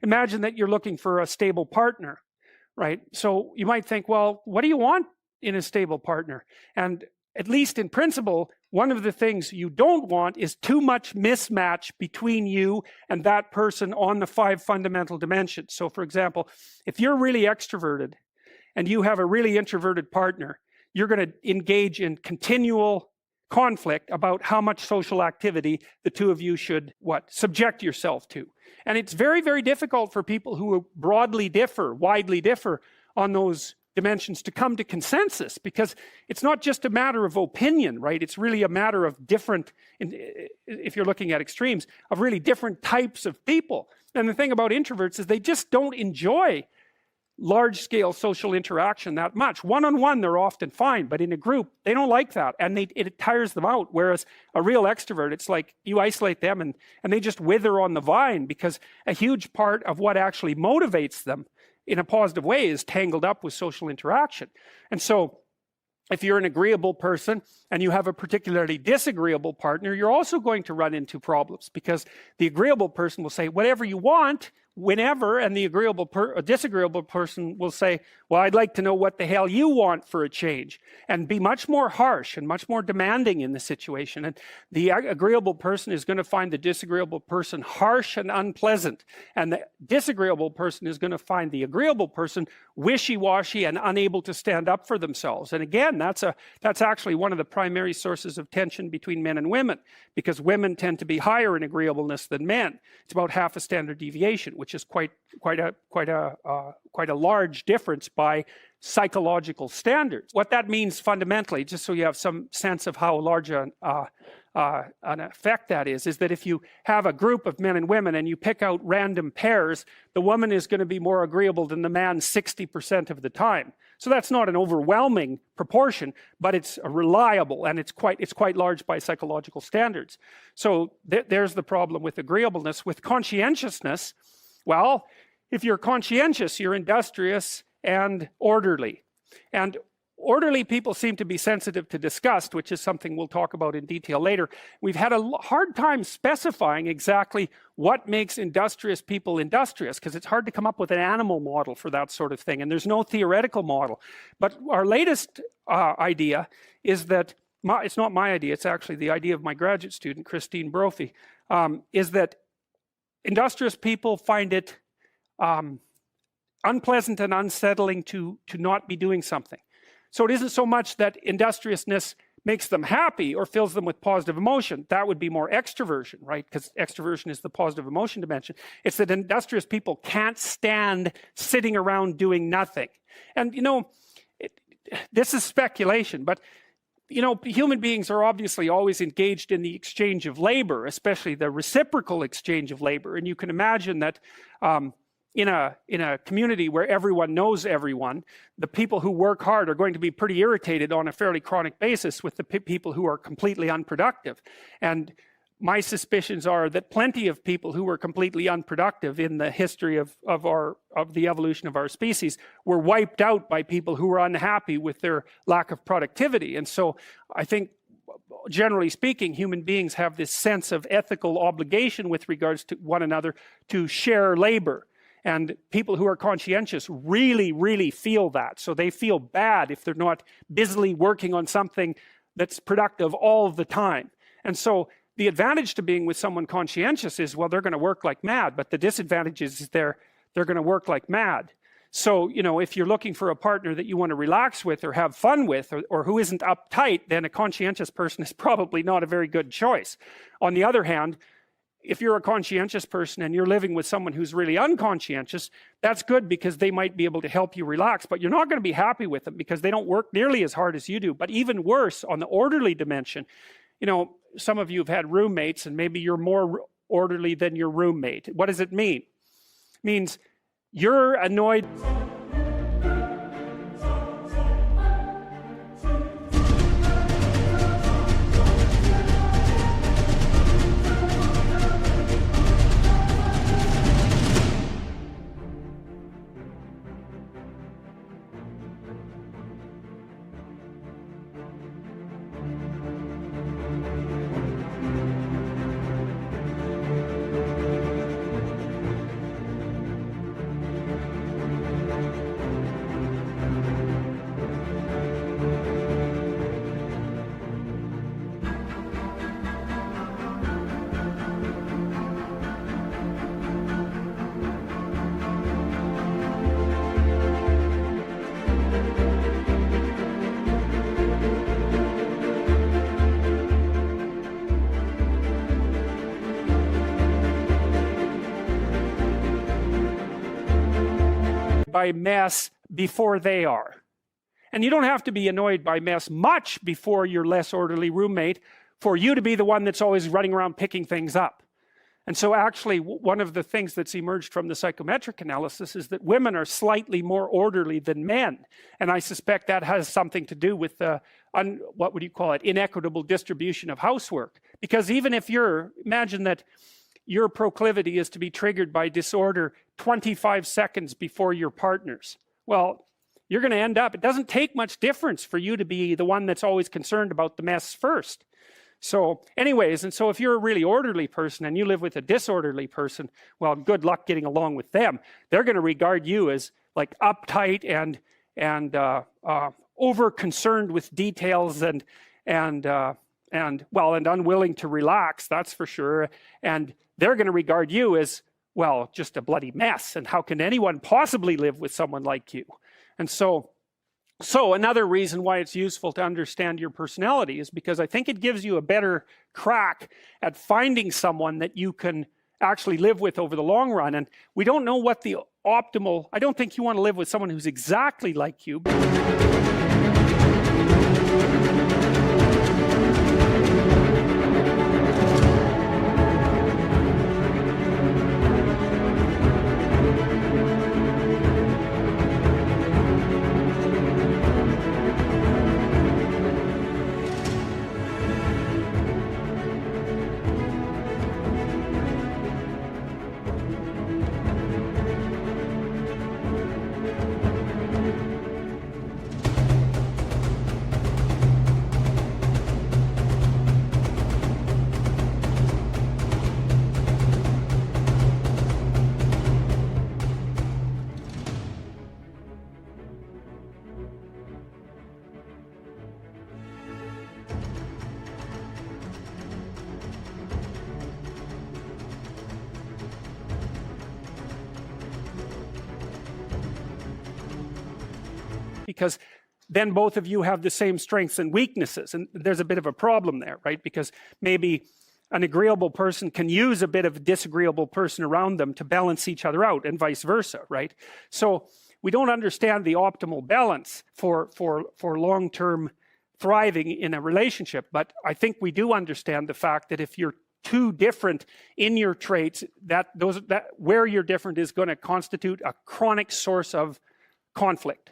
imagine that you're looking for a stable partner, right? So you might think, well, what do you want in a stable partner? And at least in principle, one of the things you don't want is too much mismatch between you and that person on the 5 fundamental dimensions. So for example, if you're really extroverted and you have a really introverted partner, you're going to engage in continual conflict about how much social activity the two of you should subject yourself to. And it's very, very difficult for people who widely differ on those dimensions to come to consensus, because it's not just a matter of opinion, right? It's really a matter of different, if you're looking at extremes, of really different types of people. And the thing about introverts is they just don't enjoy large-scale social interaction that much. One-on-one, they're often fine, but in a group, they don't like that, and it tires them out. Whereas a real extrovert, it's like you isolate them and they just wither on the vine, because a huge part of what actually motivates them in a positive way is tangled up with social interaction. And so if you're an agreeable person and you have a particularly disagreeable partner, you're also going to run into problems, because the agreeable person will say whatever you want whenever, and the disagreeable person will say, well, I'd like to know what the hell you want for a change, and be much more harsh and much more demanding in the situation. And the agreeable person is going to find the disagreeable person harsh and unpleasant, and the disagreeable person is going to find the agreeable person wishy-washy and unable to stand up for themselves. And again, that's actually one of the primary sources of tension between men and women, because women tend to be higher in agreeableness than men. It's about half a standard deviation, which is quite a large difference by psychological standards. What that means fundamentally, just so you have some sense of how large an effect that is that if you have a group of men and women and you pick out random pairs, the woman is going to be more agreeable than the man 60% of the time. So that's not an overwhelming proportion, but it's reliable, and it's quite large by psychological standards. So there's the problem with agreeableness. With conscientiousness, well, if you're conscientious, you're industrious and orderly. And orderly people seem to be sensitive to disgust, which is something we'll talk about in detail later. We've had a hard time specifying exactly what makes industrious people industrious, because it's hard to come up with an animal model for that sort of thing, and there's no theoretical model. But our latest idea is that, it's not my idea, it's actually the idea of my graduate student, Christine Brophy, is that industrious people find it unpleasant and unsettling to not be doing something. So it isn't so much that industriousness makes them happy or fills them with positive emotion. That would be more extroversion, right? Because extroversion is the positive emotion dimension. It's that industrious people can't stand sitting around doing nothing. And this is speculation, but human beings are obviously always engaged in the exchange of labor, especially the reciprocal exchange of labor. And you can imagine that in a community where everyone knows everyone, the people who work hard are going to be pretty irritated on a fairly chronic basis with the people who are completely unproductive. And my suspicions are that plenty of people who were completely unproductive in the history of the evolution of our species were wiped out by people who were unhappy with their lack of productivity. And so I think, generally speaking, human beings have this sense of ethical obligation with regards to one another to share labor. And people who are conscientious really, really feel that. So they feel bad if they're not busily working on something that's productive all the time. And so the advantage to being with someone conscientious is, well, they're going to work like mad. But the disadvantage is they're going to work like mad. So, if you're looking for a partner that you want to relax with or have fun with, or who isn't uptight, then a conscientious person is probably not a very good choice. On the other hand, if you're a conscientious person and you're living with someone who's really unconscientious, that's good, because they might be able to help you relax, but you're not going to be happy with them because they don't work nearly as hard as you do. But even worse, on the orderly dimension, some of you have had roommates, and maybe you're more orderly than your roommate. What does it mean? It means you're annoyed. by mess before they are. And you don't have to be annoyed by mess much before your less orderly roommate for you to be the one that's always running around picking things up. And so actually one of the things that's emerged from the psychometric analysis is that women are slightly more orderly than men. And I suspect that has something to do with the, what would you call it, inequitable distribution of housework. Because even if imagine that your proclivity is to be triggered by disorder 25 seconds before your partner's. Well, you're going to end up, it doesn't take much difference for you to be the one that's always concerned about the mess first. So anyways, and so if you're a really orderly person and you live with a disorderly person, well, good luck getting along with them. They're going to regard you as like uptight and over concerned with details and unwilling to relax, that's for sure. And they're going to regard you as, well, just a bloody mess. And how can anyone possibly live with someone like you? And so another reason why it's useful to understand your personality is because I think it gives you a better crack at finding someone that you can actually live with over the long run. And we don't know what the optimal, I don't think you want to live with someone who's exactly like you. Because then both of you have the same strengths and weaknesses, and there's a bit of a problem there, right? Because maybe an agreeable person can use a bit of a disagreeable person around them to balance each other out, and vice versa, right? So we don't understand the optimal balance for long-term thriving in a relationship, but I think we do understand the fact that if you're too different in your traits, that where you're different is going to constitute a chronic source of conflict.